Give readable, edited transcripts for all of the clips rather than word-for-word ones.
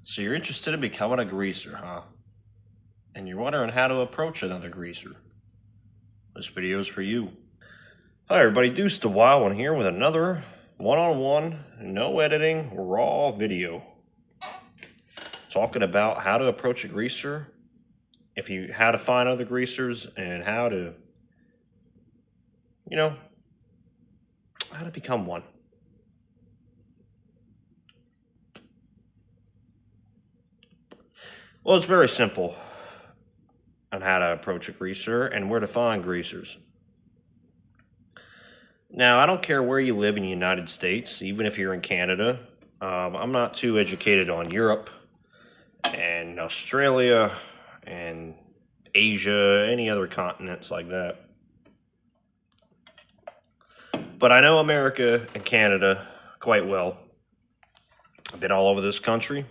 So you're interested in becoming a greaser, huh? And you're wondering how to approach another greaser. This video is for you. Hi everybody, Deuce the Wild One here with another one-on-one, no editing, raw video. Talking about how to approach a greaser, how to find other greasers, and how to, how to become one. Well, it's very simple on how to approach a greaser and where to find greasers. Now, I don't care where you live in the United States, even if you're in Canada. I'm not too educated on Europe and Australia and Asia, any other continents like that. But I know America and Canada quite well. I've been all over this country,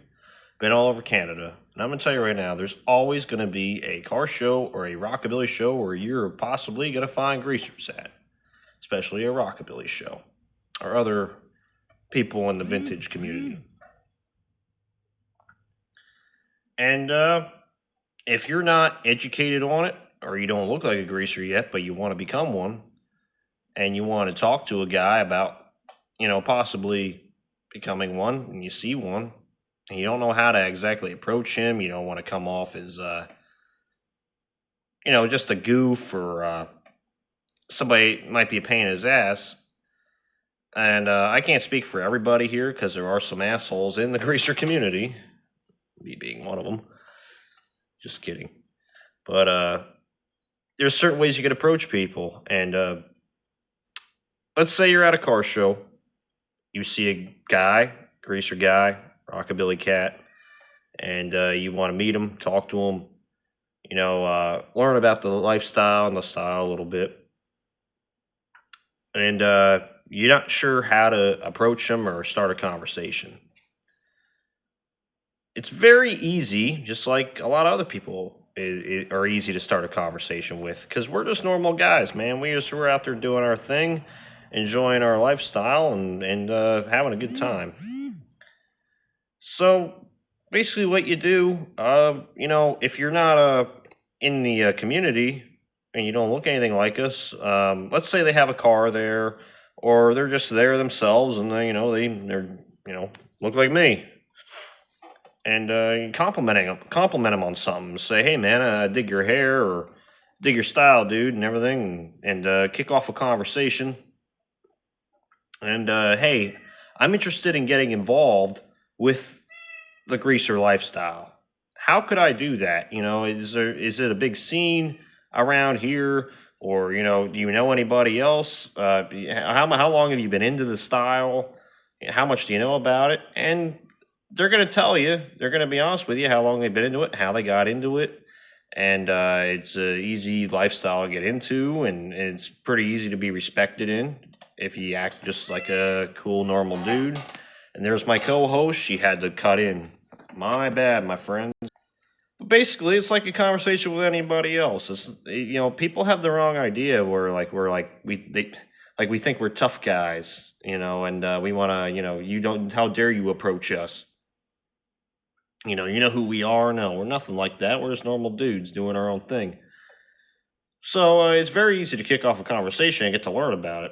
been all over Canada. And I'm going to tell you right now, there's always going to be a car show or a rockabilly show where you're possibly going to find greasers at, especially a rockabilly show or other people in the vintage community. And if you're not educated on it, or you don't look like a greaser yet, but you want to become one, and you want to talk to a guy about, possibly becoming one, and you see one, and you don't know how to exactly approach him, you don't want to come off as, just a goof or somebody might be a pain in his ass. And I can't speak for everybody here because there are some assholes in the greaser community, me being one of them. Just kidding. But there's certain ways you can approach people. And let's say you're at a car show. You see a guy, greaser guy, rockabilly cat, and you want to meet him, talk to him, learn about the lifestyle and the style a little bit. And you're not sure how to approach him or start a conversation. It's very easy, just like a lot of other people are easy to start a conversation with, because we're just normal guys, man. We're out there doing our thing, enjoying our lifestyle, and having a good time. So basically what you do, if you're not in the community and you don't look anything like us, let's say they have a car there, or they're just there themselves, and they look like me. And you compliment them on something. Say, hey man, I dig your hair, or dig your style, dude, and everything, and kick off a conversation. And hey, I'm interested in getting involved with the greaser lifestyle. How could I do that? Is it a big scene around here, or do you know anybody else? How long have you been into the style? How much do you know about it? And they're going to tell you. They're going to be honest with you how long they've been into it, how they got into it, and it's an easy lifestyle to get into, and it's pretty easy to be respected in if you act just like a cool, normal dude. And there's my co-host. She had to cut in. My bad, my friends. But basically, it's like a conversation with anybody else. It's, people have the wrong idea where we think we're tough guys, and we want to, how dare you approach us? You know who we are? No, we're nothing like that. We're just normal dudes doing our own thing. So it's very easy to kick off a conversation and get to learn about it.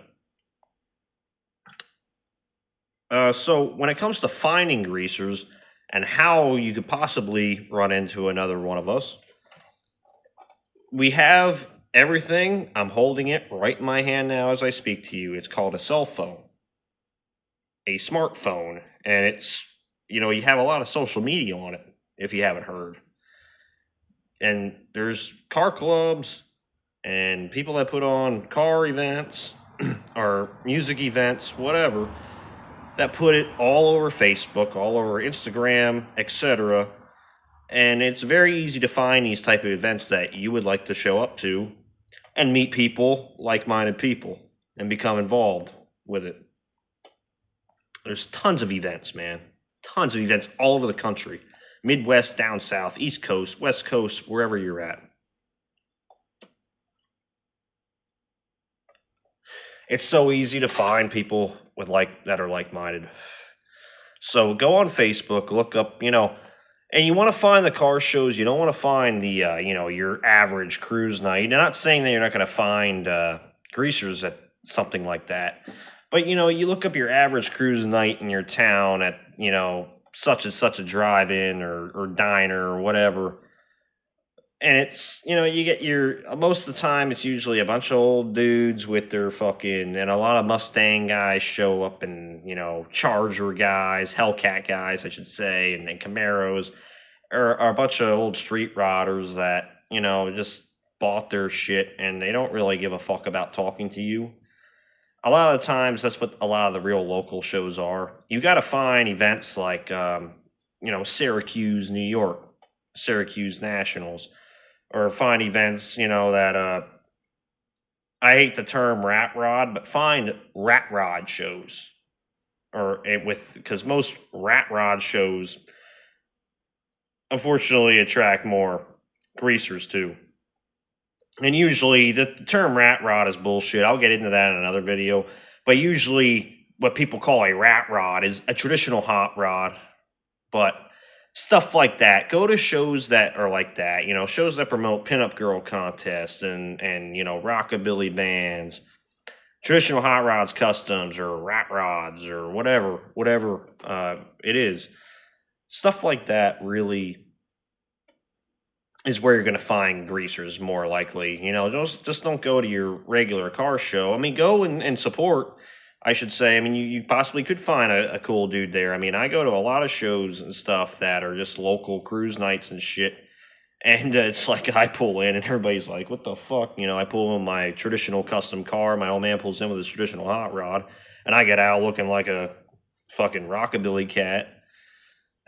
So when it comes to finding greasers and how you could possibly run into another one of us, we have everything. I'm holding it right in my hand now as I speak to you. It's called a cell phone, a smartphone, and it's, you have a lot of social media on it, if you haven't heard. And there's car clubs and people that put on car events or music events, whatever, that put it all over Facebook, all over Instagram, etc. And it's very easy to find these type of events that you would like to show up to and meet people, like-minded people, and become involved with it. There's tons of events, man. Tons of events all over the country. Midwest, down south, East Coast, West Coast, wherever you're at. It's so easy to find people that are like-minded. So go on Facebook, look up, And you want to find the car shows. You don't want to find the your average cruise night. You're not saying that you're not going to find greasers at something like that, but you look up your average cruise night in your town at such and such a drive-in or diner or whatever, and it's you get your most of the time it's usually a bunch of old dudes with their fucking, and a lot of Mustang guys show up, and Charger guys, Hellcat guys I should say, and Camaros, are a bunch of old street rodders that just bought their shit and they don't really give a fuck about talking to you. A lot of the times that's what a lot of the real local shows are. You got to find events like Syracuse, New York, Syracuse Nationals, or find events that I hate the term rat rod, but find rat rod shows, because most rat rod shows unfortunately attract more greasers too. And usually the term rat rod is bullshit. I'll get into that in another video. But usually what people call a rat rod is a traditional hot rod. But stuff like that. Go to shows that are like that. Shows that promote pinup girl contests and rockabilly bands. Traditional hot rods customs or rat rods or whatever it is. Stuff like that really is where you're going to find greasers more likely. Just don't go to your regular car show. I mean, go and support, I should say. I mean, you possibly could find a cool dude there. I mean, I go to a lot of shows and stuff that are just local cruise nights and shit. And it's like I pull in and everybody's like, what the fuck? I pull in my traditional custom car. My old man pulls in with his traditional hot rod. And I get out looking like a fucking rockabilly cat.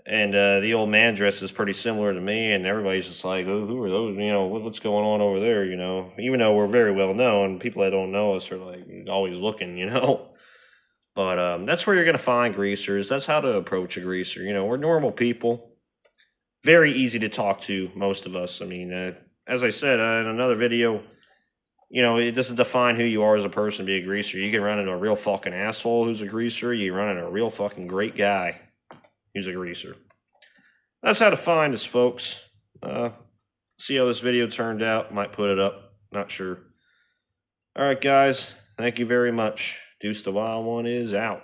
And the old man dresses pretty similar to me, and everybody's just like, "Oh, who are those? What's going on over there?" Even though we're very well known, people that don't know us are like always looking. But that's where you're gonna find greasers. That's how to approach a greaser. We're normal people, very easy to talk to, most of us. I mean, as I said in another video, it doesn't define who you are as a person to be a greaser. You can run into a real fucking asshole who's a greaser. You run into a real fucking great guy who's a greaser. That's how to find us, folks. See how this video turned out. Might put it up. Not sure. All right, guys. Thank you very much. Deuce the Wild One is out.